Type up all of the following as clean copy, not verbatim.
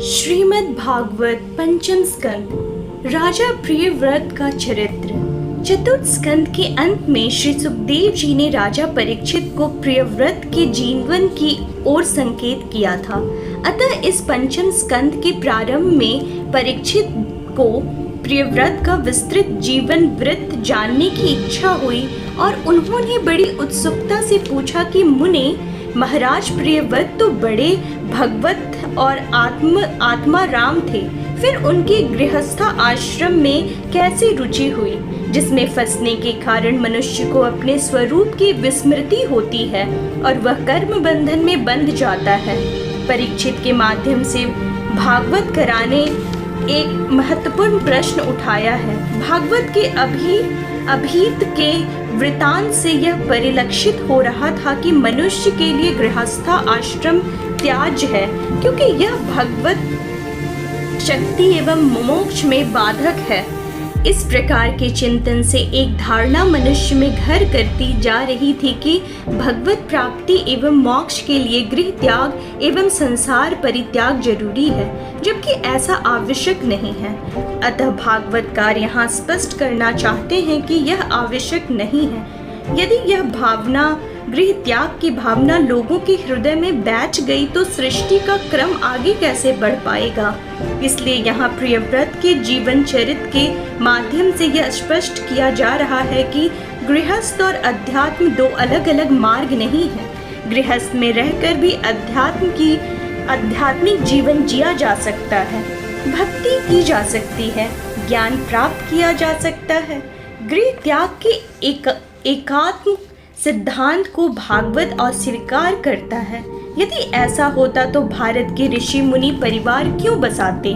श्रीमद् भागवत पंचम स्कंद राजा प्रियव्रत का चरित्र। चतुर्थ स्कंद के अंत में श्री सुखदेव जी ने राजा परीक्षित को प्रियव्रत के जीवन की ओर संकेत किया था। अतः इस पंचम स्कंद के प्रारंभ में परीक्षित को प्रियव्रत का विस्तृत जीवन वृत्त जानने की इच्छा हुई और उन्होंने बड़ी उत्सुकता से पूछा कि मुने, महाराज प्रियव्रत तो बड़े भगवत और आत्मा राम थे, फिर उनके गृहस्था आश्रम में कैसी रुचि हुई, जिसमें फंसने के कारण मनुष्य को अपने स्वरूप की विस्मृति होती है और वह कर्म बंधन में बंध जाता है। परीक्षित के माध्यम से भागवत कराने एक महत्वपूर्ण प्रश्न उठाया है। भागवत के अभीत के वृतांत से यह परिलक्षित हो रहा था कि मनुष्य के लिए गृहस्था आश्रम त्याज्य है, क्योंकि यह भगवत शक्ति एवं मोक्ष में बाधक है। इस प्रकार के चिंतन से एक धारणा मनुष्य में घर करती जा रही थी कि भगवत प्राप्ति एवं मोक्ष के लिए गृह त्याग एवं संसार परित्याग जरूरी है, जबकि ऐसा आवश्यक नहीं है। अतः भागवतकार यहाँ स्पष्ट करना चाहते हैं कि यह आवश्यक नहीं है। यदि यह भावना, गृह त्याग की भावना लोगों के हृदय में बैठ गई तो सृष्टि का क्रम आगे कैसे बढ़ पाएगा। इसलिए यहाँ प्रियव्रत के जीवन चरित्र के माध्यम से यह स्पष्ट किया जा रहा है कि गृहस्थ और अध्यात्म दो अलग अलग मार्ग नहीं है। गृहस्थ में रहकर भी आध्यात्मिक जीवन जिया जा सकता है, भक्ति की जा सकती है, ज्ञान प्राप्त किया जा सकता है। गृह त्याग के एकात्म सिद्धांत को भागवत अस्वीकार करता है। यदि ऐसा होता तो भारत के ऋषि मुनि परिवार क्यों बसाते।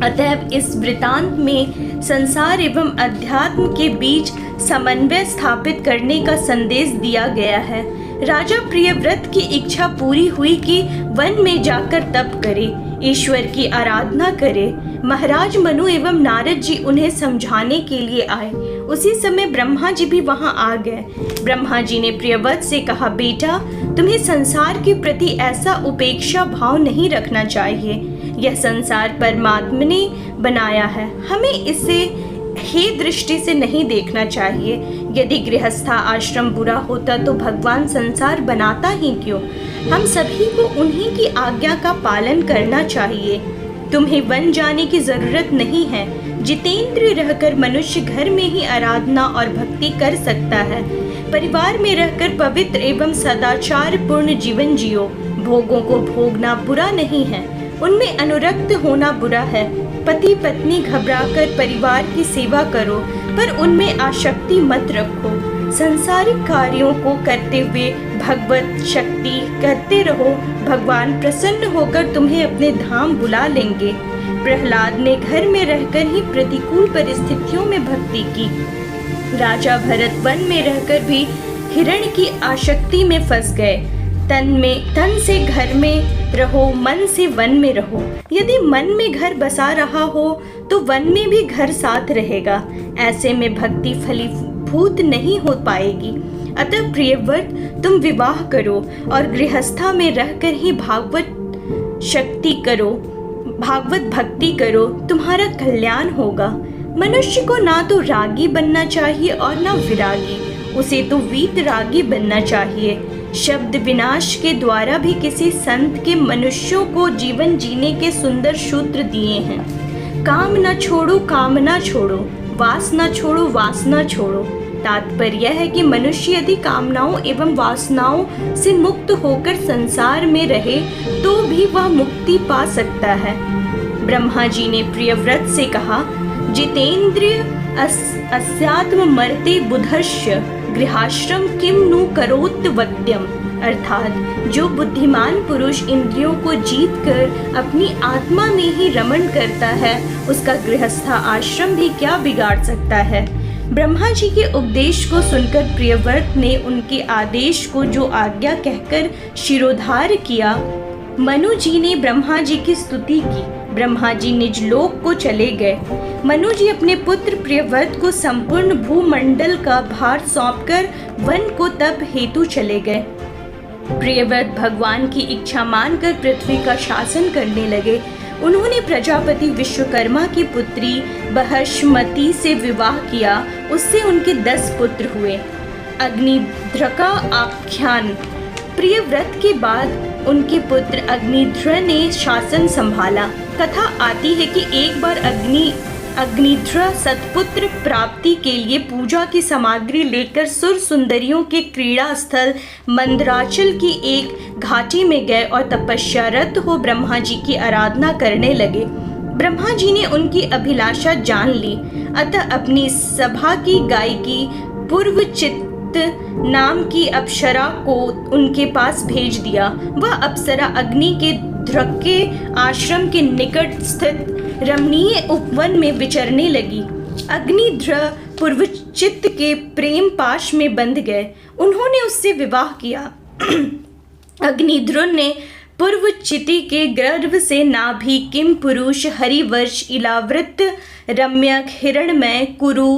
अतएव इस वृतांत में संसार एवं अध्यात्म के बीच समन्वय स्थापित करने का संदेश दिया गया है। राजा प्रियव्रत की इच्छा पूरी हुई कि वन में जाकर तप करे, ईश्वर की आराधना करे। महाराज मनु एवं नारद जी उन्हें समझाने के लिए आए। उसी समय ब्रह्मा जी भी वहां आ गए। ब्रह्मा जी ने प्रियव्रत से कहा, बेटा, तुम्हें संसार के प्रति ऐसा उपेक्षा भाव नहीं रखना चाहिए। यह संसार परमात्मा ने बनाया है, हमें इसे हे दृष्टि से नहीं देखना चाहिए। यदि गृहस्था आश्रम बुरा होता तो भगवान संसार बनाता ही क्यों। हम सभी को उन्हीं की आज्ञा का पालन करना चाहिए। तुम्हें वन जाने की जरूरत नहीं है। जितेंद्रिय रहकर मनुष्य घर में ही आराधना और भक्ति कर सकता है। परिवार में रहकर पवित्र एवं सदाचार पूर्ण जीवन जियो। भोगों को भोगना बुरा नहीं है, उनमें अनुरक्त होना बुरा है। पति पत्नी घबराकर परिवार की सेवा करो, पर उनमें आसक्ति मत रखो। सांसारिक कार्यों को करते हुए भगवत शक्ति करते रहो। भगवान प्रसन्न होकर तुम्हें अपने धाम बुला लेंगे। प्रहलाद ने घर में रहकर ही प्रतिकूल परिस्थितियों में भक्ति की। राजा भरत वन में रहकर भी हिरण की आसक्ति में फंस गए। तन से घर में रहो, मन से वन में रहो। यदि मन में घर बसा रहा हो तो वन में भी घर साथ रहेगा। ऐसे में भक्ति फलीभूत नहीं हो पाएगी। अतः प्रियव्रत, तुम विवाह करो और गृहस्था में रहकर ही भागवत भक्ति करो, तुम्हारा कल्याण होगा। मनुष्य को ना तो रागी बनना चाहिए और ना विरागी, उसे तो वीतरागी बनना चाहिए। शब्द विनाश के द्वारा भी किसी संत के मनुष्यों को जीवन जीने के सुंदर सूत्र दिए हैं। काम न छोड़ो, कामना छोड़ो, वासना छोड़ो, वासना छोड़ो। तात्पर्य यह है कि मनुष्य यदि कामनाओं एवं वासनाओं से मुक्त होकर संसार में रहे तो भी वह मुक्ति पा सकता है। ब्रह्मा जी ने प्रियव्रत से कहा, जितेंद्रिय अस्यात्म मरते बुधस्य गृहाश्रम किम नु करोत वद्यम। अर्थात जो बुद्धिमान पुरुष इंद्रियों को जीत कर अपनी आत्मा में ही रमण करता है, उसका गृहस्था आश्रम भी क्या बिगाड़ सकता है। ब्रह्मा जी के उपदेश को सुनकर प्रियव्रत ने उनके आदेश को जो आज्ञा कहकर शिरोधार्य किया। मनु जी ने ब्रह्मा जी की स्तुति की। ब्रह्मा जी निज लोक को चले गए। मनु जी अपने पुत्र प्रियव्रत को संपूर्ण भूमंडल का भार सौंपकर वन को तप हेतु चले गए। प्रियव्रत भगवान की इच्छा मानकर पृथ्वी का शासन करने लगे। उन्होंने प्रजापति विश्वकर्मा की पुत्री बृहस्पति से विवाह किया। उससे उनके 10 पुत्र हुए। अग्निध्र का आख्यान। प्रियव्रत के बाद उनके पुत्र अग्निध्र ने शासन संभाला। कथा आती है कि एक बार अग्निध्र सतपुत्र प्राप्ति के लिए पूजा की सामग्री लेकर सुर सुंदरियों के क्रीड़ा स्थल मंदराचल की एक घाटी में गए और तपस्यारत हो ब्रह्मा जी की आराधना करने लगे। ब्रह्मा जी ने उनकी अभिलाषा जान ली, अतः अपनी सभा की गायिकी पूर्वचित नाम की अप्सरा को उनके पास भेज दिया। वह अप्सरा अग्नि के ध्रुव के आश्रम के निकट स्थित रमणीय उपवन में विचरने लगी। अग्निध्र पूर्वचित के प्रेम पाश में बंध गए। उन्होंने उससे विवाह किया। अग्निध्र ने पूर्वचिति के गर्भ से नाभि किम पुरुष हरिवर्ष इलावृत रम्यक हिरणमय कुरु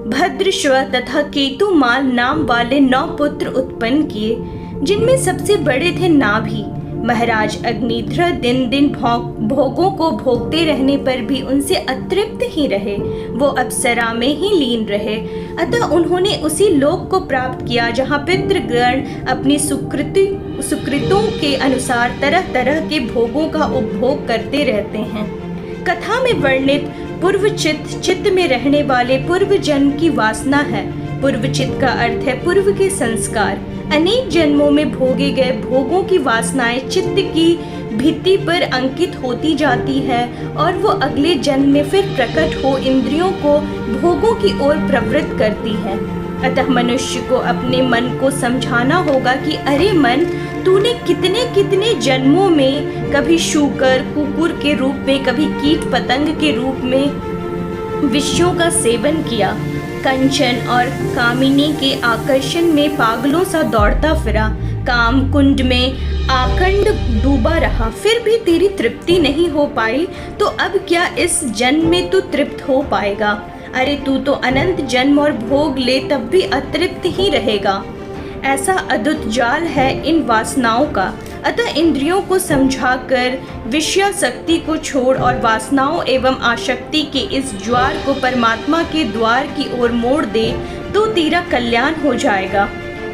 भद्रश्व तथा केतुमाल नाम वाले 9 पुत्र उत्पन्न किए, जिनमें सबसे बड़े थे नाभि। महाराज अग्निध्र दिन दिन भोगों को भोगते रहने पर भी उनसे अतृप्त ही रहे। वो अप्सरा में ही लीन रहे। अतः उन्होंने उसी लोक को प्राप्त किया जहाँ पितृगण अपनी सुकृतों के अनुसार तरह तरह के भोगों का उपभोग करते रहते हैं। कथा में वर्णित पूर्वचित चित्त में रहने वाले पूर्व जन्म की वासना है। पूर्वचित का अर्थ है पूर्व के संस्कार। अनेक जन्मों में भोगे गए भोगों की वासनाएं चित्त की भित्ति पर अंकित होती जाती है और वो अगले जन्म में फिर प्रकट हो इंद्रियों को भोगों की ओर प्रवृत्त करती है। अतः मनुष्य को अपने मन को समझाना होगा कि अरे मन, तूने कितने कितने जन्मों में कभी शूकर कुकुर के रूप में, कभी कीट पतंग के रूप में विषयों का सेवन किया। कंचन और कामिनी के आकर्षण में पागलों सा दौड़ता फिरा। काम कुंड में आखंड डूबा रहा, फिर भी तेरी तृप्ति नहीं हो पाई, तो अब क्या इस जन्म में तू तृप्त हो पाएगा? अरे तू तो अनंत जन्म और भोग ले तब भी अतृप्त ही रहेगा। ऐसा अद्भुत जाल है इन वासनाओं का। अतः इंद्रियों को समझाकर विषयासक्ति को छोड़ और वासनाओं एवं आसक्ति के इस ज्वार को परमात्मा के द्वार की ओर मोड़ दे तो तेरा कल्याण हो जाएगा।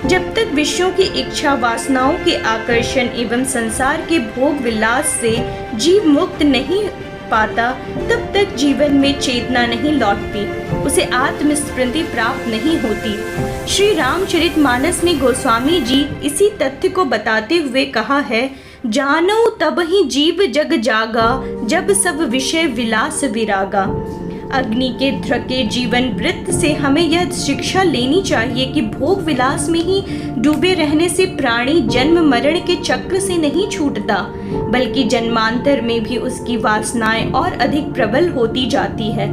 जब तक विषयों की इच्छा, वासनाओं के आकर्षण एवं संसार के भोग विलास से जीव मुक्त नहीं पाता, तब तक जीवन में चेतना नहीं लौटती, उसे आत्मस्मृति प्राप्त नहीं होती। श्री रामचरितमानस में गोस्वामी जी इसी तथ्य को बताते हुए कहा है, जानो तब ही जीव जग जागा, जब सब विषय विलास विरागा। अग्नि के ध्रुव जीवन वृत्त से हमें यह शिक्षा लेनी चाहिए कि भोग विलास में ही डूबे रहने से प्राणी जन्म मरण के चक्र से नहीं छूटता, बल्कि जन्मांतर में भी उसकी वासनाएं और अधिक प्रबल होती जाती है।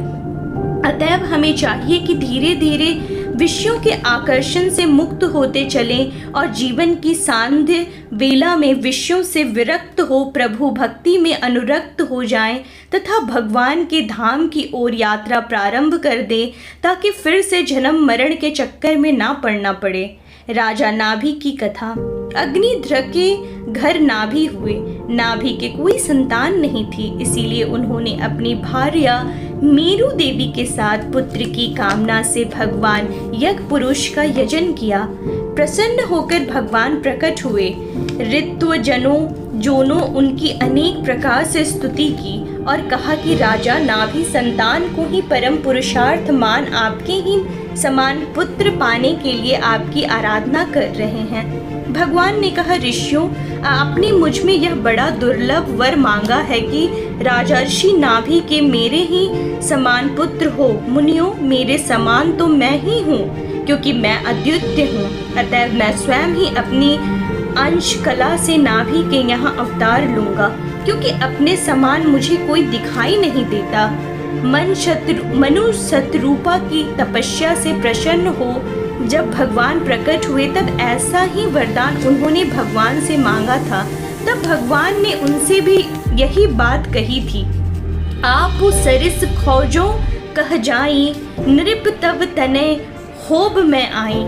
अतएव हमें चाहिए कि धीरे धीरे विषयों के आकर्षण से मुक्त होते चलें और जीवन की सांध्य वेला में विषयों से विरक्त हो प्रभु भक्ति में अनुरक्त हो जाएं तथा भगवान के धाम की ओर यात्रा प्रारंभ कर दें, ताकि फिर से जन्म मरण के चक्कर में ना पड़ना पड़े। राजा नाभि की कथा। अग्निध्र के घर नाभि हुए। नाभि के कोई संतान नहीं थी, इसीलिए उन्होंने अपनी भार्या मेरु देवी के साथ पुत्र की कामना से भगवान यज्ञ पुरुष का यजन किया। प्रसन्न होकर भगवान प्रकट हुए। ऋत्वजनों उनकी अनेक प्रकार से स्तुति की और कहा कि राजा नाभि संतान को ही परम पुरुषार्थ मान आपके ही समान पुत्र पाने के लिए आपकी आराधना कर रहे हैं। भगवान ने कहा, ऋषियों, आपने मुझ में यह बड़ा दुर्लभ वर मांगा है कि राजर्षि नाभि के मेरे ही समान पुत्र हो। मुनियों, मेरे समान तो मैं ही हूँ, क्योंकि मैं अद्वितीय हूँ। अतः मैं स्वयं ही अपनी अंश कला से नाभि के यहाँ अवतार लूंगा, क्योंकि अपने समान मुझे कोई दिखाई नहीं देता। मनु शत्रुपा की तपस्या से प्रसन्न हो जब भगवान प्रकट हुए, तब ऐसा ही वरदान उन्होंने भगवान से मांगा था। तब भगवान ने उनसे भी यही बात कही थी। आप सरिस खोजो कह जाई, नृप तब तने होब में आई।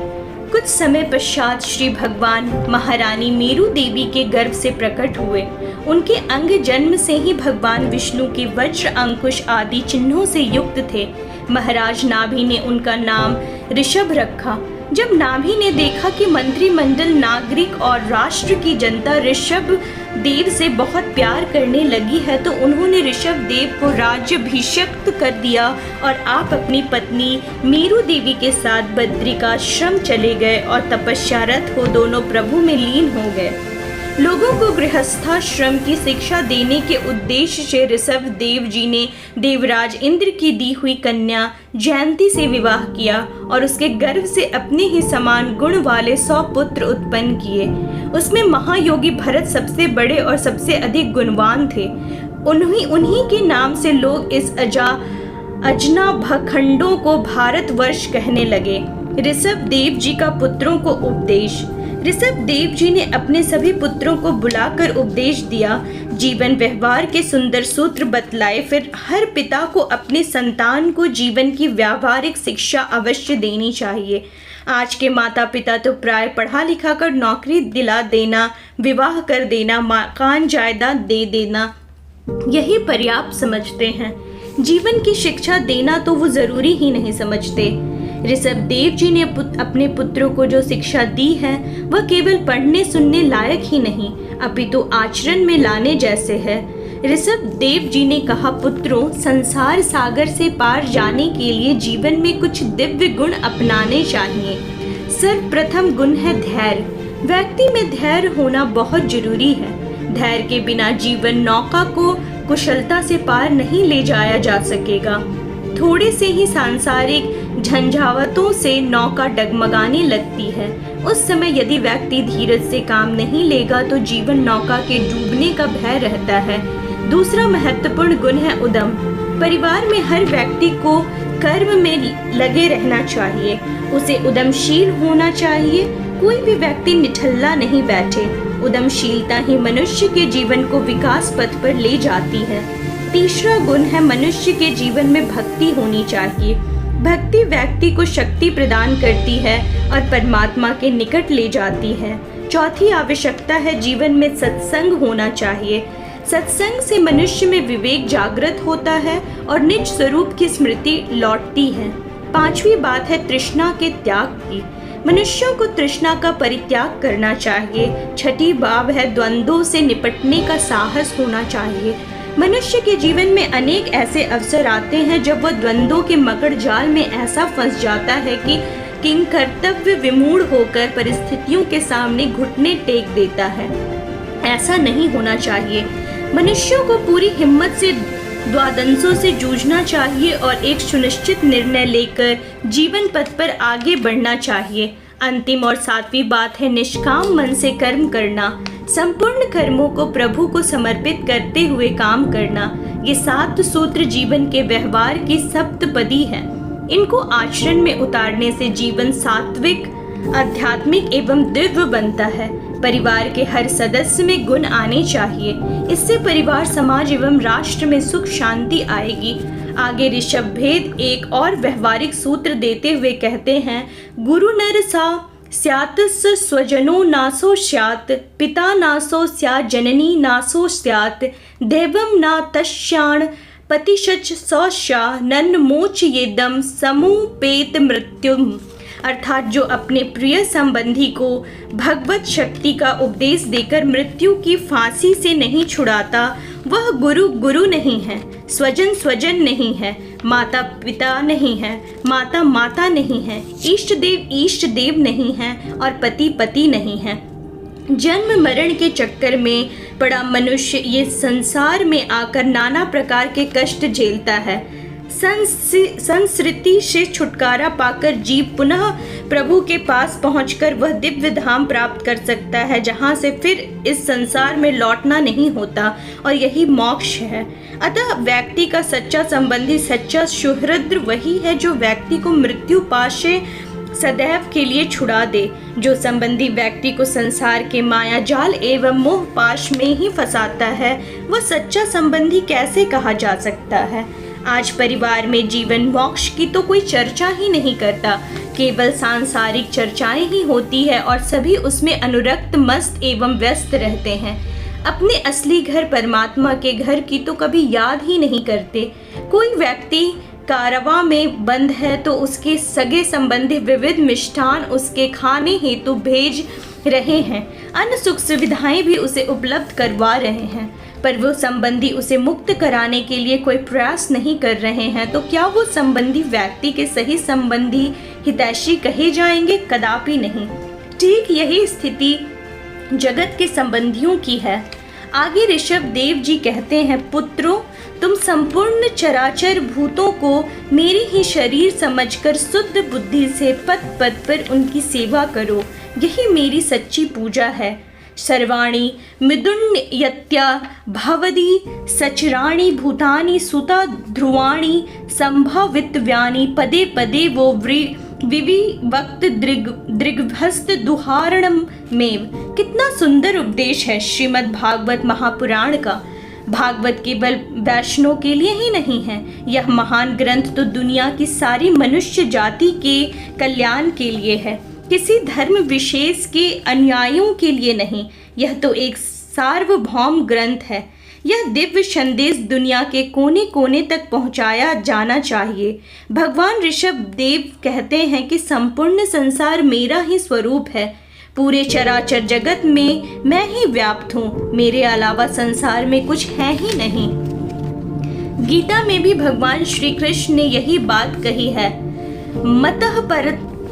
कुछ कुछ समय पश्चात श्री भगवान महारानी मेरू देवी के गर्भ से प्रकट हुए। उनके अंग जन्म से ही भगवान विष्णु के वज्र, अंकुश आदि चिन्हों से युक्त थे। महाराज नाभि ने उनका नाम ऋषभ रखा। जब नाभि ने देखा कि मंत्रिमंडल, नागरिक और राष्ट्र की जनता ऋषभ देव से बहुत प्यार करने लगी है, तो उन्होंने ऋषभ देव को राज्याभिषिक्त कर दिया और आप अपनी पत्नी मेरू देवी के साथ बद्रिकाश्रम चले गए और तपस्यारत हो दोनों प्रभु में लीन हो गए। लोगों को गृहस्थाश्रम की शिक्षा देने के उद्देश्य से ऋषभ देव जी ने देवराज इंद्र की दी हुई कन्या जयंती से विवाह किया और उसके गर्भ से अपने ही समान गुण वाले 100 पुत्र उत्पन्न किए। उसमें महायोगी भरत सबसे बड़े और सबसे अधिक गुणवान थे। उन्हीं के नाम से लोग इस अजना भखंडों को भारतवर्ष कहने लगे। ऋषभ देव जी का पुत्रों को उपदेश। ऋषभ देव जी ने अपने सभी पुत्रों को बुलाकर उपदेश दिया, जीवन व्यवहार के सुंदर सूत्र बतलाए। फिर हर पिता को अपने संतान को जीवन की व्यावहारिक शिक्षा अवश्य देनी चाहिए। आज के माता पिता तो प्राय पढ़ा लिखा कर नौकरी दिला देना, विवाह कर देना, मकान जायदाद दे देना यही पर्याप्त समझते हैं। जीवन की शिक्षा देना तो वो जरूरी ही नहीं समझते। ऋषभ देव जी ने अपने पुत्रों को जो शिक्षा दी है वह केवल पढ़ने सुनने लायक ही नहीं, अपितु आचरण में लाने जैसे है। ऋषभ देव जी ने कहा, पुत्रों, संसार सागर से पार जाने के लिए जीवन में कुछ दिव्य गुण अपनाने चाहिए। सर्वप्रथम गुण है धैर्य। व्यक्ति में धैर्य होना बहुत जरूरी है। धैर्य के बिना जीवन नौका को कुशलता से पार नहीं ले जाया जा सकेगा। थोड़े से ही सांसारिक झंझावतों से नौका डगमगाने लगती है। उस समय यदि व्यक्ति धीरज से काम नहीं लेगा तो जीवन नौका के डूबने का भय रहता है। दूसरा महत्वपूर्ण गुण है उद्यम। परिवार में हर व्यक्ति को कर्म में लगे रहना चाहिए, उसे उद्यमशील होना चाहिए। कोई भी व्यक्ति निठल्ला नहीं बैठे। उद्यमशीलता ही मनुष्य के जीवन को विकास पथ पर ले जाती है। तीसरा गुण है मनुष्य के जीवन में भक्ति होनी चाहिए। भक्ति व्यक्ति को शक्ति प्रदान करती है और परमात्मा के निकट ले जाती है। चौथी आवश्यकता है जीवन में सत्संग होना चाहिए। सत्संग से मनुष्य में विवेक जागृत होता है और निज स्वरूप की स्मृति लौटती है। पांचवी बात है तृष्णा के त्याग की। मनुष्यों को तृष्णा का परित्याग करना चाहिए। छठी बात है द्वंद्वों से निपटने का साहस होना चाहिए। मनुष्य के जीवन में अनेक ऐसे अवसर आते हैं जब वह द्वंद्वों के मकड़ जाल में ऐसा फंस जाता है कि किंग कर्तव्य विमूढ़ होकर परिस्थितियों के सामने घुटने टेक देता है। ऐसा नहीं होना चाहिए। मनुष्यों को पूरी हिम्मत से द्वंद्वों से जूझना चाहिए और एक सुनिश्चित निर्णय लेकर जीवन पथ पर आगे बढ़ना चाहिए। अंतिम और सातवीं बात है निष्काम मन से कर्म करना। संपूर्ण कर्मों को प्रभु को समर्पित करते हुए काम करना। ये 7 सूत्र जीवन के व्यवहार की सप्तपदी है। इनको आचरण में उतारने से जीवन सात्विक, आध्यात्मिक एवं दिव्य बनता है। परिवार के हर सदस्य में गुण आने चाहिए। इससे परिवार, समाज एवं राष्ट्र में सुख शांति आएगी। आगे ऋषभ भेद एक और व्यवहारिक सूत्र देते हुए कहते हैं, गुरु नर सा स्यात् स्वजनो नासो स्यात्, पिता नासो स्यात्, जननी नासो स्यात्, देवम ना तस्याण पतिशच सौष्या नन मोचयेदम समुपेत मृत्युम। अर्थात जो अपने प्रिय संबंधी को भगवत शक्ति का उपदेश देकर मृत्यु की फांसी से नहीं छुड़ाता वह गुरु गुरु नहीं है, स्वजन स्वजन नहीं है, माता पिता नहीं है, माता माता नहीं है, इष्ट देव नहीं है और पति पति नहीं है। जन्म मरण के चक्कर में पड़ा मनुष्य ये संसार में आकर नाना प्रकार के कष्ट झेलता है। संस्कृति से छुटकारा पाकर जीव पुनः प्रभु के पास पहुंचकर वह दिव्य धाम प्राप्त कर सकता है, जहां से फिर इस संसार में लौटना नहीं होता, और यही मोक्ष है। अतः व्यक्ति का सच्चा संबंधी, सच्चा सुहृद वही है जो व्यक्ति को मृत्यु पाश से सदैव के लिए छुड़ा दे। जो संबंधी व्यक्ति को संसार के माया जाल एवं मोह पाश में ही फंसाता है, वह सच्चा संबंधी कैसे कहा जा सकता है। आज परिवार में जीवन मोक्ष की तो कोई चर्चा ही नहीं करता, केवल सांसारिक चर्चाएं ही होती है और सभी उसमें अनुरक्त, मस्त एवं व्यस्त रहते हैं। अपने असली घर परमात्मा के घर की तो कभी याद ही नहीं करते। कोई व्यक्ति कारवां में बंद है तो उसके सगे संबंधी विविध मिष्ठान उसके खाने हेतु भेज रहे हैं, अन्य सुख सुविधाएं भी उसे उपलब्ध करवा रहे हैं, पर वो संबंधी उसे मुक्त कराने के लिए कोई प्रयास नहीं कर रहे हैं, तो क्या वो संबंधी व्यक्ति के सही संबंधी हितैषी कहे जाएंगे? कदापि नहीं। ठीक यही स्थिति जगत के संबंधियों की है। आगे ऋषभ देव जी कहते हैं, पुत्रों, तुम संपूर्ण चराचर भूतों को मेरे ही शरीर समझकर शुद्ध बुद्धि से पद पद पर उनकी सेवा करो, यही मेरी सच्ची पूजा है। सर्वाणि मिदुन्यत्या भवदी सचराणि भूतानि सुता ध्रुवाणि संभवितव्यानि पदे पदे वो विविवक्त दृग्भस्त दुहारणम मेव। कितना सुंदर उपदेश है श्रीमद् भागवत महापुराण का। भागवत केवल वैष्णव के लिए ही नहीं है, यह महान ग्रंथ तो दुनिया की सारी मनुष्य जाति के कल्याण के लिए है, किसी धर्म विशेष के अनुयायियों के लिए नहीं। यह तो एक सार्वभौम ग्रंथ है। यह दिव्य संदेश दुनिया के कोने कोने तक पहुंचाया जाना चाहिए। भगवान ऋषभ देव कहते हैं कि संपूर्ण संसार मेरा ही स्वरूप है, पूरे चराचर जगत में मैं ही व्याप्त हूँ, मेरे अलावा संसार में कुछ है ही नहीं। गीता में भी भगवान श्री कृष्ण ने यही बात कही है, मतः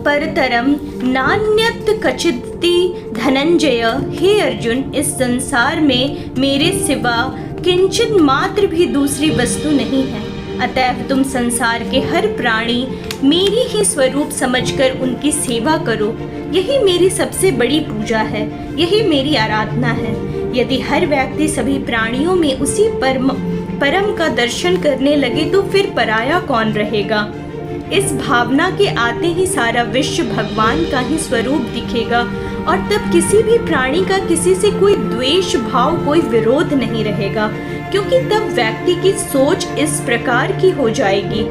परतरम नान्यत कचिति धनंजय। हे अर्जुन, इस संसार में मेरे सिवा किंचित मात्र भी दूसरी वस्तु नहीं है, अतएव तुम संसार के हर प्राणी मेरी ही स्वरूप समझकर उनकी सेवा करो, यही मेरी सबसे बड़ी पूजा है, यही मेरी आराधना है। यदि हर व्यक्ति सभी प्राणियों में उसी परम का दर्शन करने लगे तो फिर पराया कौन रहेगा। इस भावना के आते ही सारा विश्व भगवान का ही स्वरूप दिखेगा और तब किसी भी प्राणी का किसी से कोई द्वेष भाव, कोई विरोध नहीं रहेगा, क्योंकि तब व्यक्ति की सोच इस प्रकार की हो जाएगी,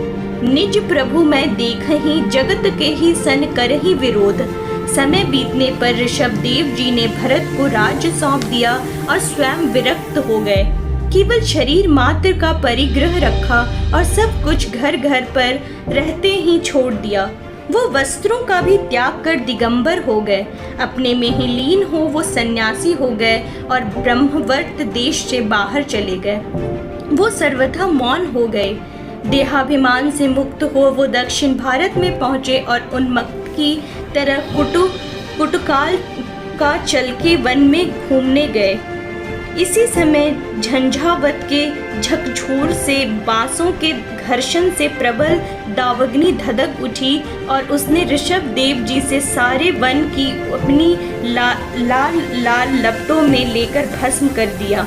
निज प्रभु मैं देख ही जगत के ही सन कर ही विरोध। समय बीतने पर ऋषभ देव जी ने भरत को राज्य सौंप दिया और स्वयं विरक्त हो गए। केवल शरीर मात्र का परिग्रह रखा और सब कुछ घर घर पर रहते ही छोड़ दिया। वो वस्त्रों का भी त्याग कर दिगंबर हो गए, अपने में ही लीन हो वो सन्यासी हो गए और ब्रह्मवर्त देश से बाहर चले गए। वो सर्वथा मौन हो गए, देहाभिमान से मुक्त हो वो दक्षिण भारत में पहुँचे और उन्मत्त की तरह कुटुकाल का चल के वन में घूमने गए। इसी समय झंझावत के झकझोर से, बांसों के घर्षण से प्रबल दावग्नि धधक उठी और उसने ऋषभ देव जी से सारे वन की अपनी लाल लपटों में लेकर भस्म कर दिया।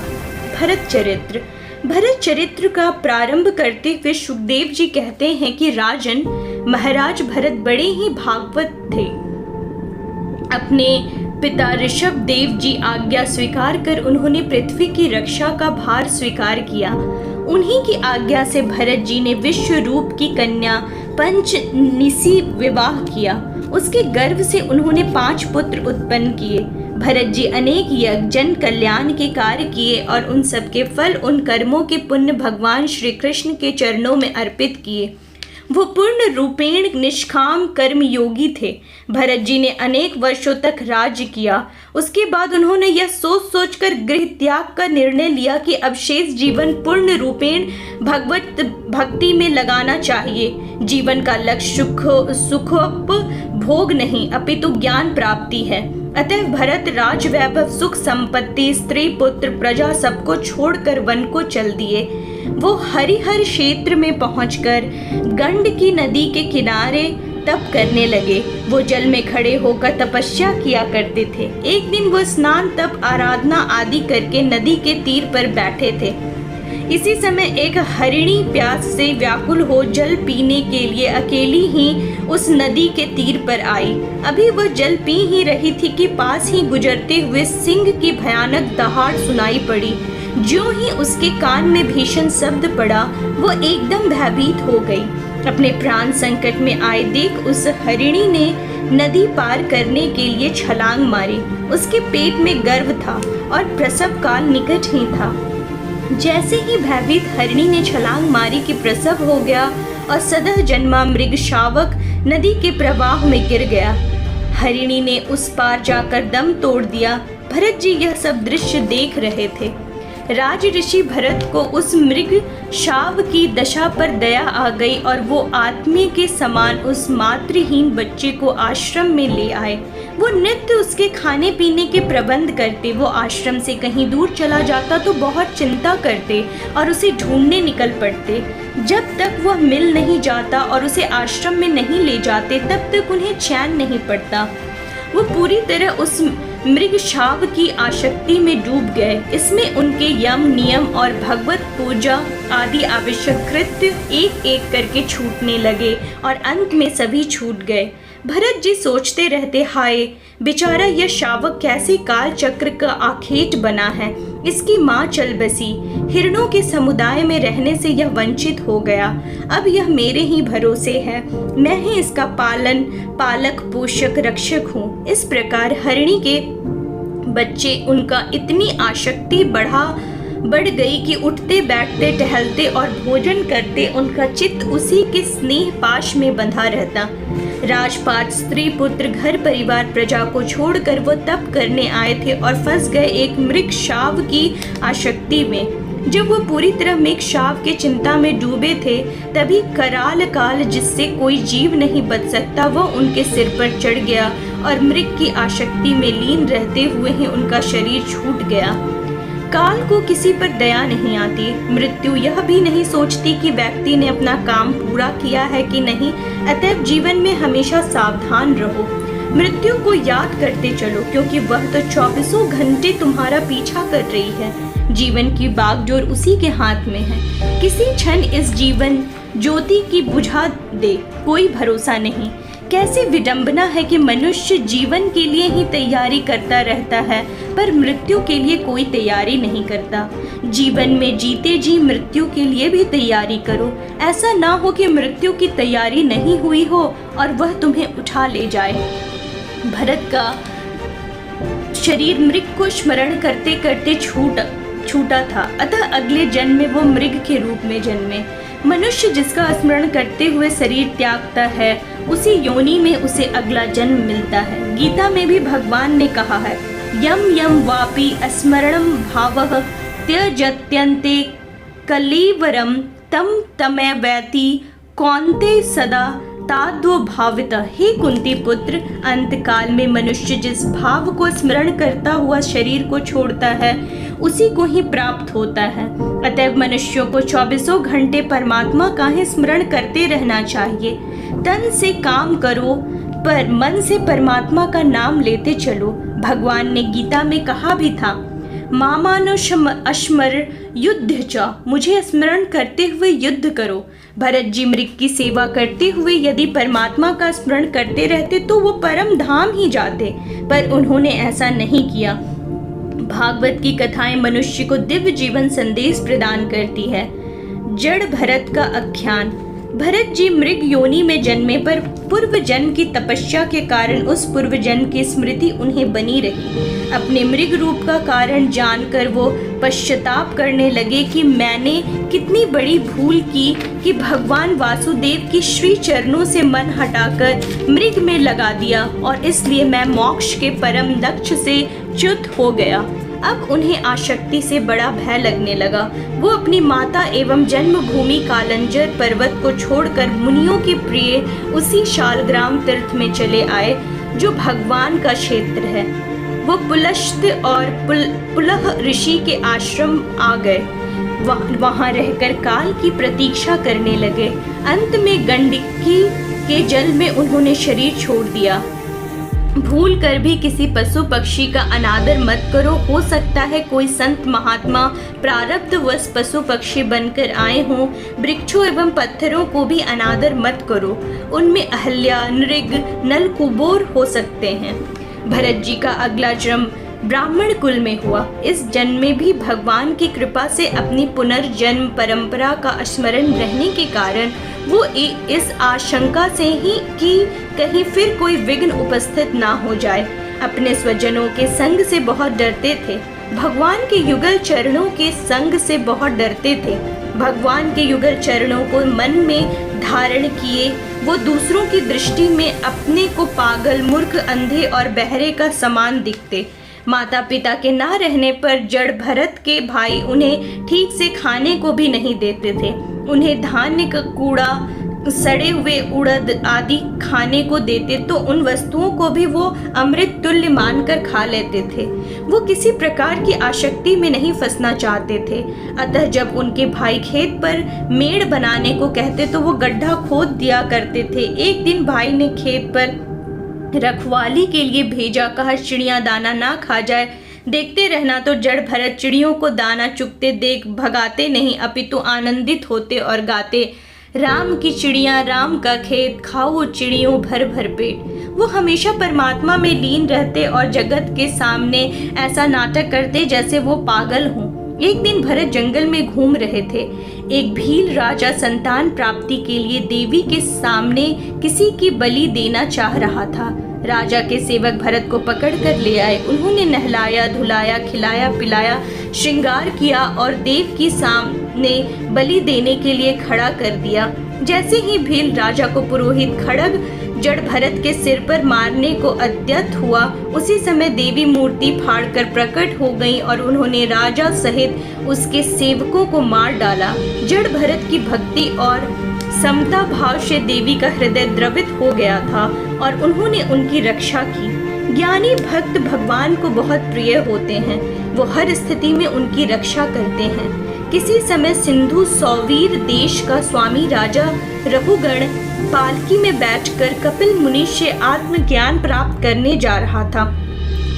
भरत चरित्र का प्रारंभ करते हुए सुखदेव जी कहते हैं कि राजन, महाराज भरत बड़े ही भागवत थे। अपने पिता ऋषभ देव जी आज्ञा स्वीकार कर उन्होंने पृथ्वी की रक्षा का भार स्वीकार किया। उन्हीं की आज्ञा से भरत जी ने विश्व रूप की कन्या पंचनिसी विवाह किया। उसके गर्भ से उन्होंने 5 पुत्र उत्पन्न किए। भरत जी अनेक यज्ञ, जन कल्याण के कार्य किए और उन सब के फल, उन कर्मों के पुण्य भगवान श्री कृष्ण के चरणों में अर्पित किए। वो पूर्ण रूपेण निष्काम कर्म योगी थे। भरत जी ने अनेक वर्षों तक राज्य किया। उसके बाद उन्होंने यह सोच सोचकर गृह त्याग का निर्णय लिया कि अब शेष जीवन पूर्ण रूपेण भगवत भक्ति में लगाना चाहिए। जीवन का लक्ष्य सुखोपभोग नहीं, अपितु ज्ञान प्राप्ति है। अतः भरत राज वैभव, सुख संपत्ति, स्त्री पुत्र, प्रजा सबको छोड़कर वन को चल दिए। वो हरिहर क्षेत्र में पहुंचकर गंड की नदी के किनारे तप करने लगे। वो जल में खड़े होकर तपस्या किया करते थे। एक दिन वो स्नान, तप, आराधना आदि करके नदी के तीर पर बैठे थे। इसी समय एक हरिणी प्यास से व्याकुल हो जल पीने के लिए अकेली ही उस नदी के तीर पर आई। अभी वह जल पी ही रही थी कि पास ही गुजरते हुए सिंह की भयानक दहाड़ सुनाई पड़ी। ज्यों ही उसके कान में भीषण शब्द पड़ा, वो एकदम भयभीत हो गई। अपने प्राण संकट में आए देख उस हरिणी ने नदी पार करने के लिए छलांग मारी। उसके पेट में गर्भ था और प्रसव काल निकट ही था। जैसे ही भयभीत हरिणी ने छलांग मारी कि प्रसव हो गया और सदा जन्मा मृग शावक नदी के प्रवाह में गिर गया। हरिणी ने उस पार जाकर दम तोड़ दिया। भरत जी यह सब दृश्य देख रहे थे। राज ऋषि भरत को उस मृग शाव की दशा पर दया आ गई और वो आदमी के समान उस मातृहीन बच्चे को आश्रम में ले आए। वो नित्य उसके खाने पीने के प्रबंध करते। वो आश्रम से कहीं दूर चला जाता तो बहुत चिंता करते और उसे ढूंढने निकल पड़ते। जब तक वह मिल नहीं जाता और उसे आश्रम में नहीं ले जाते तब तक उन्हें चैन नहीं पड़ता। वो पूरी तरह उस मृग शाव की आसक्ति में डूब गए। इसमें उनके यम नियम और भगवत पूजा आदि आवश्यक कृत्य एक एक करके छूटने लगे और अंत में सभी छूट गए। भरत जी सोचते रहते, हाय बेचारा यह शावक कैसे काल चक्र का आखेट बना है। इसकी माँ चल बसी, हिरणों के समुदाय में रहने से यह वंचित हो गया। अब यह मेरे ही भरोसे है। मैं ही इसका पालक पोषक रक्षक हूँ। इस प्रकार हरिणी के बच्चे उनका इतनी आसक्ति बढ़ गई कि उठते बैठते टहलते और भोजन करते उनका चित्त उसी के स्नेह पाश में बंधा रहता। राजपाट स्त्री पुत्र घर परिवार प्रजा को छोड़कर वो तप करने आए थे और फंस गए एक मृग शाव की आसक्ति में। जब वो पूरी तरह मृग शाव के चिंता में डूबे थे तभी कराल काल, जिससे कोई जीव नहीं बच सकता, वो उनके सिर पर चढ़ गया और मृग की आसक्ति में लीन रहते हुए ही उनका शरीर छूट गया। काल को किसी पर दया नहीं आती। मृत्यु यह भी नहीं सोचती कि व्यक्ति ने अपना काम पूरा किया है कि नहीं। अतएव जीवन में हमेशा सावधान रहो। मृत्यु को याद करते चलो, क्योंकि वह तो 24 घंटे तुम्हारा पीछा कर रही है। जीवन की बागडोर उसी के हाथ में है। किसी क्षण इस जीवन ज्योति की बुझा दे, कोई भरोसा नहीं। कैसी विडंबना है कि मनुष्य जीवन के लिए ही तैयारी करता रहता है पर मृत्यु के लिए कोई तैयारी नहीं करता। जीवन में जीते जी मृत्यु के लिए भी तैयारी करो। ऐसा ना हो कि मृत्यु की तैयारी नहीं हुई हो और वह तुम्हें उठा ले जाए। भरत का शरीर मृग को स्मरण करते करते छूटा था, अतः अगले जन्म में वो मृग के रूप में जन्मे। मनुष्य जिसका स्मरण करते हुए शरीर त्यागता है उसी योनि में उसे अगला जन्म मिलता है। गीता में भी भगवान ने कहा है, यम यम वापि स्मरणम भावः त्यजत्यन्ते कलेवरम तम तमेवैति कौन्ते सदा तादो भावित। हे कुंती पुत्र, अंतकाल में मनुष्य जिस भाव को स्मरण करता हुआ शरीर को छोड़ता है उसी को ही प्राप्त होता है। अतएव मनुष्यों को 24 घंटे परमात्मा का ही स्मरण करते रहना चाहिए। तन से काम करो पर मन से परमात्मा का नाम लेते चलो। भगवान ने गीता में कहा भी था, मामानुषम अश्मर युद्ध च, मुझे स्मरण करते हुए युद्ध करो। भरत जी मृग की सेवा करते हुए यदि परमात्मा का स्मरण करते रहते तो वो परम धाम ही जाते, पर उन्होंने ऐसा नहीं किया। भागवत की कथाएं मनुष्य को दिव्य जीवन संदेश प्रदान करती है। जड़ भरत का आख्यान। भरत जी मृग योनि में जन्मे पर पूर्व जन्म की तपस्या के कारण उस पूर्व जन्म की स्मृति उन्हें बनी रही। अपने मृग रूप का कारण जानकर वो पश्चाताप करने लगे कि मैंने कितनी बड़ी भूल की कि भगवान वासुदेव की श्री चरणों से मन हटाकर मृग में लगा दिया और इसलिए मैं मोक्ष के परम लक्ष्य से च्युत हो गया। अब उन्हें आसक्ति से बड़ा भय लगने लगा। वो अपनी माता एवं जन्मभूमि कालंजर पर्वत को छोड़कर मुनियों के प्रिय उसी शालग्राम तीर्थ में चले आए जो भगवान का क्षेत्र है। वो पुलस्त और पुलह ऋषि के आश्रम आ गए। वहाँ रहकर काल की प्रतीक्षा करने लगे। अंत में गंडकी के जल में उन्होंने शरीर छोड़ दिया। भूल कर भी किसी पशु पक्षी का अनादर मत करो। हो सकता है कोई संत महात्मा प्रारब्धवश पशु पक्षी बनकर आए हों। वृक्षों एवं पत्थरों को भी अनादर मत करो, उनमें अहल्या, नृग, नलकुबोर हो सकते हैं। भरत जी का अगला जन्म ब्राह्मण कुल में हुआ। इस जन्म में भी भगवान की कृपा से अपनी पुनर्जन्म परंपरा का स्मरण रहने के कारण वो इस आशंका से ही कि कहीं फिर कोई विघ्न उपस्थित ना हो जाए, अपने स्वजनों के संग से बहुत डरते थे। भगवान के युगल चरणों के संग से बहुत डरते थे। भगवान के युगल चरणों को मन में धारण किए वो दूसरों की दृष्टि में अपने को पागल, मूर्ख, अंधे और बहरे का समान दिखते। माता पिता के ना रहने पर जड़ भरत के भाई उन्हें ठीक से खाने को भी नहीं देते थे। उन्हें धान्य का कूड़ा, सड़े हुए उड़द आदि खाने को देते तो उन वस्तुओं को भी वो अमृत तुल्य मानकर खा लेते थे। वो किसी प्रकार की आसक्ति में नहीं फंसना चाहते थे। अतः जब उनके भाई खेत पर मेड़ बनाने को कहते तो वो गड्ढा खोद दिया करते थे। एक दिन भाई ने खेत पर रखवाली के लिए भेजा, कहा चिड़िया दाना ना खा जाए, देखते रहना। तो जड़ भरत चिड़ियों को दाना चुगते देख भगाते नहीं, अपितु आनंदित होते और गाते, राम की चिड़िया राम का खेत, खाओ चिड़ियों भर भर पेट। वो हमेशा परमात्मा में लीन रहते और जगत के सामने ऐसा नाटक करते जैसे वो पागल हों। एक दिन भरत जंगल में घूम रहे थे। एक भील राजा संतान प्राप्ति के लिए देवी के सामने किसी की बलि देना चाह रहा था। राजा के सेवक भरत को पकड़ कर ले आए। उन्होंने नहलाया, धुलाया, खिलाया, पिलाया, श्रृंगार किया और देव की सामने बलि देने के लिए खड़ा कर दिया। जैसे ही भील राजा को पुरोहित खड़ग जड़ भरत के सिर पर मारने को उद्यत हुआ, उसी समय देवी मूर्ति फाड़कर प्रकट हो गई और उन्होंने राजा सहित उसके सेवकों को मार डाला। जड़ भरत की भक्ति और समता भाव से देवी का हृदय द्रवित हो गया था और उन्होंने उनकी रक्षा की। ज्ञानी भक्त भगवान को बहुत प्रिय होते हैं, वो हर स्थिति में उनकी रक्षा करते हैं। किसी समय सिंधु सौवीर देश का स्वामी राजा रघुगण पालकी में बैठकर कपिल मुनि से आत्मज्ञान प्राप्त करने जा रहा था।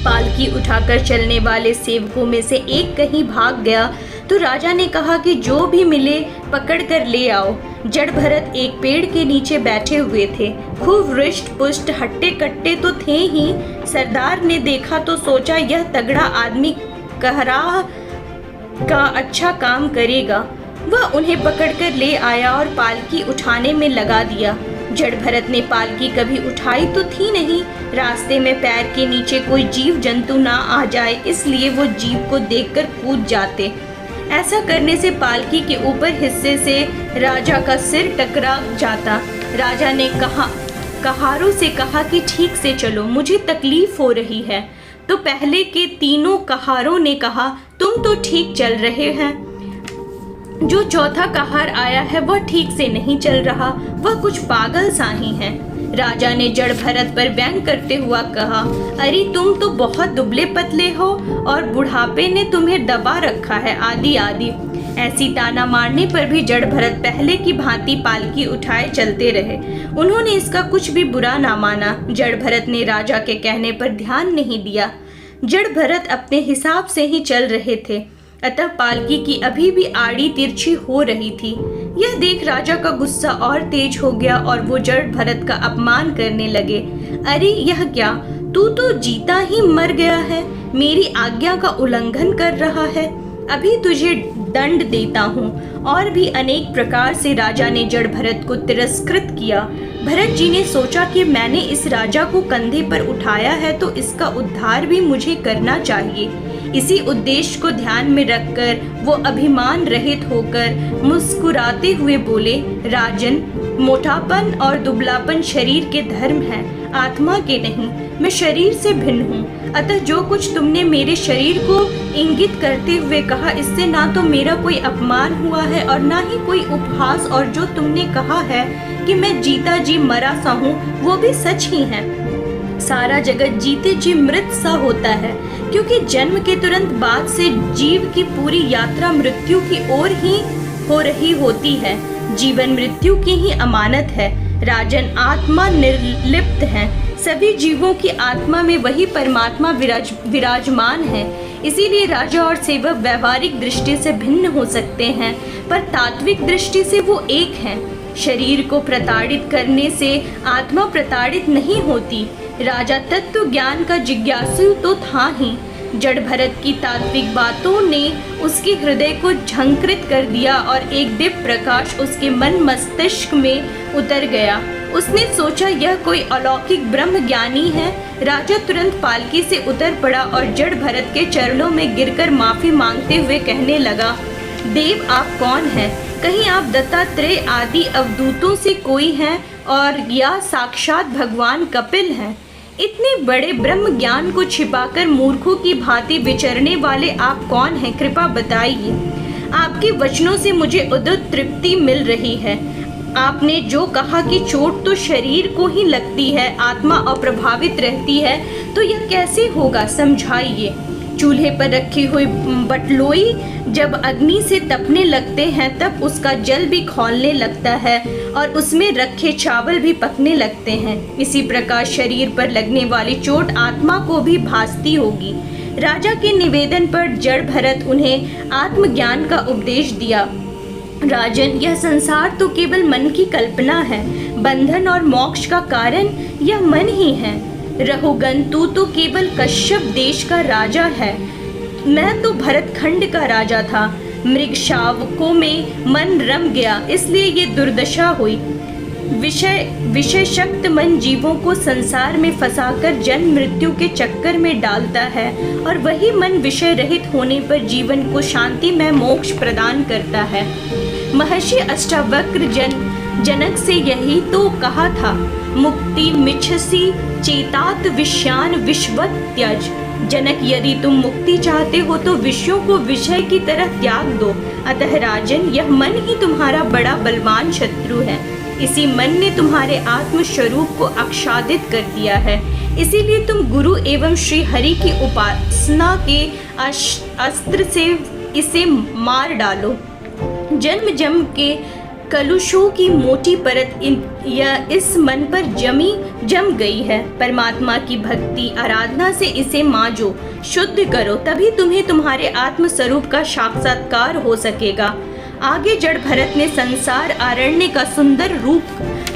पालकी उठाकर चलने वाले सेवकों में से एक कहीं भाग गया तो राजा ने कहा कि जो भी मिले पकड़ कर ले आओ। जड़ भरत एक पेड़ के नीचे बैठे हुए थे। खूब हृष्ट पुष्ट हट्टे कट्टे तो थे ही। सरदार ने देखा तो सोचा यह तगड़ा आदमी कहराह का अच्छा काम करेगा। वह उन्हें पकड़कर ले आया और पालकी उठाने में लगा दिया। जड़ भरत ने पालकी कभी उठाई तो थी नहीं। रास्ते में पैर के नीचे कोई जीव जंतु ना आ जाए, इसलिए वो जीव को देखकर कूद जाते। ऐसा करने से पालकी के ऊपर हिस्से से राजा का सिर टकरा जाता। राजा ने कहारों से कहा कि ठीक से चलो, मुझे तकलीफ हो रही है। तो पहले के तीनों कहारों ने कहा तुम तो ठीक चल रहे हैं, जो चौथा कहार आया है वह ठीक से नहीं चल रहा, वह कुछ पागल सा ही है। राजा ने जड़ भरत पर व्यंग करते हुआ कहा, अरे तुम तो बहुत दुबले पतले हो और बुढ़ापे ने तुम्हें दबा रखा है, आदि आदि। ऐसी ताना मारने पर भी जड़ भरत पहले की भांति पालकी उठाए चलते रहे। उन्होंने इसका कुछ भी बुरा ना माना। जड़ भरत ने राजा के कहने पर ध्यान नहीं दिया। जड़ भरत अपने हिसाब से ही चल रहे थे, अतः पालकी की अभी भी आड़ी तिरछी हो रही थी। यह देख राजा का गुस्सा और तेज हो गया और वो जड़ भरत का अपमान करने लगे। अरे यह क्या, तू तो जीता ही मर गया है, मेरी आज्ञा का उल्लंघन कर रहा है, अभी तुझे दंड देता हूँ। और भी अनेक प्रकार से राजा ने जड़ भरत को तिरस्कृत किया। भरत जी ने सोचा कि मैंने इस राजा को कंधे पर उठाया है तो इसका उद्धार भी मुझे करना चाहिए। इसी उद्देश्य को ध्यान में रखकर वो अभिमान रहित होकर मुस्कुराते हुए बोले, राजन, मोटापन और दुबलापन शरीर के धर्म है, आत्मा के नहीं। मैं शरीर से भिन्न हूँ, अतः जो कुछ तुमने मेरे शरीर को इंगित करते हुए कहा, इससे ना तो मेरा कोई अपमान हुआ है और ना ही कोई उपहास। और जो तुमने कहा है कि मैं जीता जी मरा सा हूँ, वो भी सच ही है। सारा जगत जीते जी मृत सा होता है, क्योंकि जन्म के तुरंत बाद से जीव की पूरी यात्रा मृत्यु की ओर ही हो रही होती है। जीवन मृत्यु की ही अमानत है। राजन, आत्मा निर्लिप्त है। सभी जीवों की आत्मा में वही परमात्मा विराजमान है। इसीलिए राजा और सेवक व्यवहारिक दृष्टि से भिन्न हो सकते हैं, पर तात्विक दृष्टि से वो एक हैं। शरीर को प्रताड़ित करने से आत्मा प्रताड़ित नहीं होती। राजा तत्व ज्ञान का जिज्ञासु तो था ही, जड़ भरत की तात्विक बातों ने उसके हृदय को झंकृत कर दिया और एक दिव्य प्रकाश उसके मन मस्तिष्क में उतर गया। उसने सोचा यह कोई अलौकिक ब्रह्म ज्ञानी है। राजा तुरंत पालकी से उतर पड़ा और जड़ भरत के चरणों में गिरकर माफी मांगते हुए कहने लगा, देव आप कौन हैं? कहीं आप दत्तात्रेय आदि अवधूतों से कोई हैं और या साक्षात भगवान कपिल हैं? इतने बड़े ब्रह्म ज्ञान को छिपाकर मूर्खों की भांति विचरने वाले आप कौन हैं? कृपा बताइए। आपके वचनों से मुझे उदित तृप्ति मिल रही है। आपने जो कहा कि चोट तो शरीर को ही लगती है, आत्मा अप्रभावित रहती है, तो यह कैसे होगा? समझाइए। चूल्हे पर रखी हुई बटलोई जब अग्नि से तपने लगते हैं तब उसका जल भी खौलने लगता है और उसमें रखे चावल भी पकने लगते हैं। इसी प्रकार शरीर पर लगने वाली चोट आत्मा को भी भासती होगी। राजा के निवेदन पर जड़ भरत उन्हें आत्मज्ञान का उपदेश दिया। राजन, यह संसार तो केवल मन की कल्पना है। बंधन और मोक्ष का कारण यह मन ही है। रहुगन, तू तो केवल कश्यप देश का राजा है। मैं तो भरतखंड का राजा था। मृग शावकों में मन रम गया, इसलिए ये दुर्दशा हुई। विषय शक्त मन जीवों को संसार में फंसाकर जन्म मृत्यु के चक्कर में डालता है और वही मन विषय रहित होने पर जीवन को शांति में मोक्ष प्रदान करता है। महर्षि अष्टावक्र जनक से यही तो कहा था, मुक्ति मिच्छसि चेतात विषयान विश्वत त्यज। जनक, यदि तुम मुक्ति चाहते हो तो विषयों को विषय की तरह त्याग दो। अतः राजन, यह मन ही तुम्हारा बड़ा बलवान शत्रु है। इसी मन ने तुम्हारे आत्म स्वरूप को आच्छादित कर दिया है। इसीलिए तुम गुरु एवं श्री हरि की उपासना के अस्त्र से इसे मार डालो। जन्म जन्म के कलुषों की मोटी परत इस मन पर जम गई है। परमात्मा की भक्ति आराधना से इसे मांजो, शुद्ध करो, तभी तुम्हें तुम्हारे आत्म स्वरूप का साक्षात्कार हो सकेगा। आगे जड़ भरत ने संसार अरण्य का सुंदर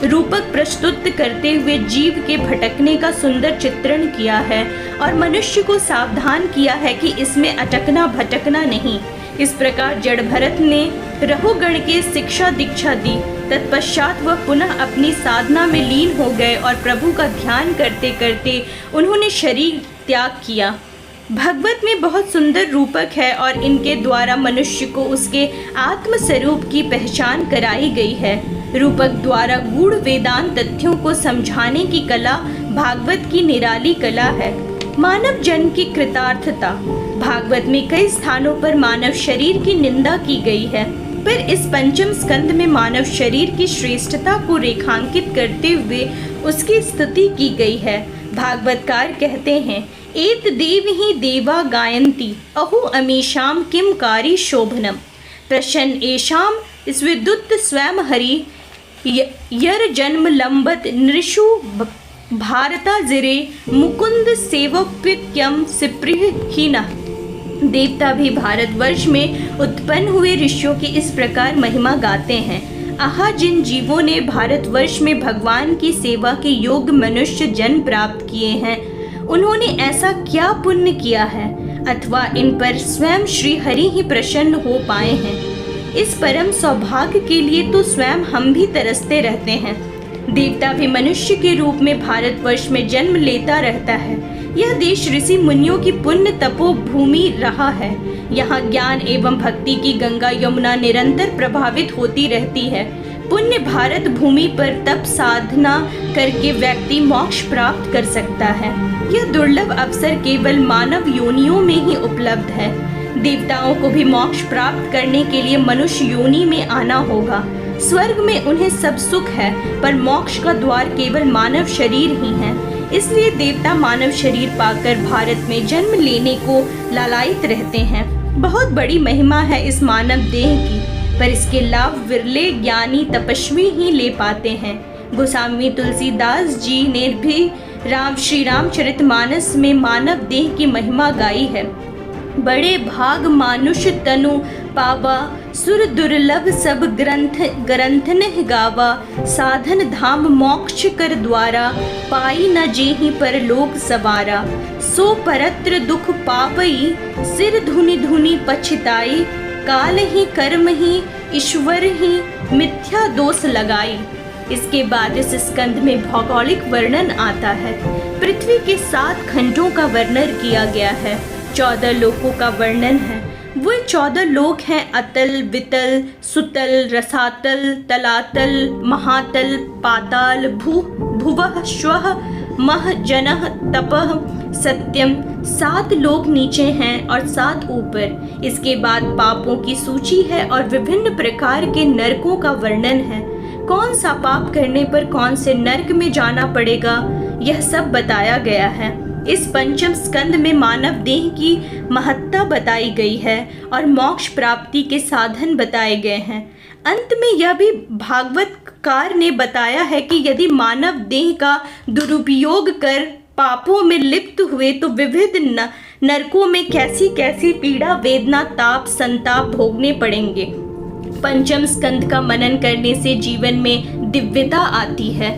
रूपक प्रस्तुत करते हुए जीव के भटकने का सुंदर चित्रण किया है और मनुष्य को सावधान किया है कि इसमें अटकना भटकना नहीं। इस प्रकार जड़ भरत ने रहुगण के शिक्षा दीक्षा दी। तत्पश्चात वह पुनः अपनी साधना में लीन हो गए और प्रभु का ध्यान करते करते उन्होंने शरीर त्याग किया। भगवत में बहुत सुंदर रूपक है और इनके द्वारा मनुष्य को उसके आत्म स्वरूप की पहचान कराई गई है। रूपक द्वारा गूढ़ वेदांत तथ्यों को समझाने की कला भागवत की निराली कला है। मानव जन्म की कृतार्थता। भागवत में कई स्थानों पर मानव शरीर की निंदा की गई है, पर इस पंचम स्कंद में मानव शरीर की श्रेष्ठता को रेखांकित करते हुए उसकी स्तुति की गई है। भागवतकार कहते हैं, एत देव ही देवा गायन्ति अहो अमीशाम किम कारी शोभनम प्रसन्न एशाम स्विदुत स्वयं हरि यर जन्म लंबत नृषु भारता जिरे मुकुंद सेवप्यम सिप्रिहीना। देवता भी भारतवर्ष में उत्पन्न हुए ऋषियों की इस प्रकार महिमा गाते हैं। आहा, जिन जीवों ने भारतवर्ष में भगवान की सेवा के योग्य मनुष्य जन्म प्राप्त किए हैं, उन्होंने ऐसा क्या पुण्य किया है, अथवा इन पर स्वयं श्री हरि ही प्रसन्न हो पाए हैं। इस परम सौभाग्य के लिए तो स्वयं हम भी तरसते रहते हैं। देवता भी मनुष्य के रूप में भारतवर्ष में जन्म लेता रहता है। यह देश ऋषि मुनियों की पुण्य तपो भूमि रहा है। यहाँ ज्ञान एवं भक्ति की गंगा यमुना निरंतर प्रभावित होती रहती है। पुण्य भारत भूमि पर तप साधना करके व्यक्ति मोक्ष प्राप्त कर सकता है। यह दुर्लभ अवसर केवल मानव योनियों में ही उपलब्ध है। देवताओं को भी मोक्ष प्राप्त करने के लिए मनुष्य योनि में आना होगा। स्वर्ग में उन्हें सब सुख है, पर मोक्ष का द्वार केवल मानव शरीर ही है। इसलिए देवता मानव शरीर पाकर भारत में जन्म लेने को लालायित रहते हैं। बहुत बड़ी महिमा है इस मानव देह की, पर इसके लाभ विरले ज्ञानी तपस्वी ही ले पाते हैं। गोस्वामी तुलसीदास जी ने भी श्री रामचरितमानस में मानव देह की महिमा गाई है। बड़े भाग मानुष तनु पावा, सुर दुर्लभ सब ग्रंथन गावा। साधन धाम मोक्ष कर द्वारा, पाई न जेहि पर लोक सवारा। सो परत्र दुख पावई, सिर धुनि धुनि पछताई। काल ही कर्म ही ईश्वर ही, मिथ्या दोष लगाई। इसके बाद इस स्कंद में भौगोलिक वर्णन आता है। पृथ्वी के 7 खंडों का वर्णन किया गया है। 14 लोकों का वर्णन है। वो 14 लोक हैं अतल, वितल, सुतल, रसातल, तलातल, महातल, पाताल, भुवः, श्वः, मह, जनः, तपः, सत्यम। 7 लोक नीचे हैं और 7 ऊपर। इसके बाद पापों की सूची है और विभिन्न प्रकार के नरकों का वर्णन है। कौन सा पाप करने पर कौन से नरक में जाना पड़ेगा, यह सब बताया गया है। इस पंचम स्कंद में मानव देह की महत्ता बताई गई है और मोक्ष प्राप्ति के साधन बताए गए हैं। अंत में यह भी भागवतकार ने बताया है कि यदि मानव देह का दुरुपयोग कर पापों में लिप्त हुए तो विविध नरकों में कैसी कैसी पीड़ा, वेदना, ताप, संताप भोगने पड़ेंगे। पंचम स्कंद का मनन करने से जीवन में दिव्यता आती है।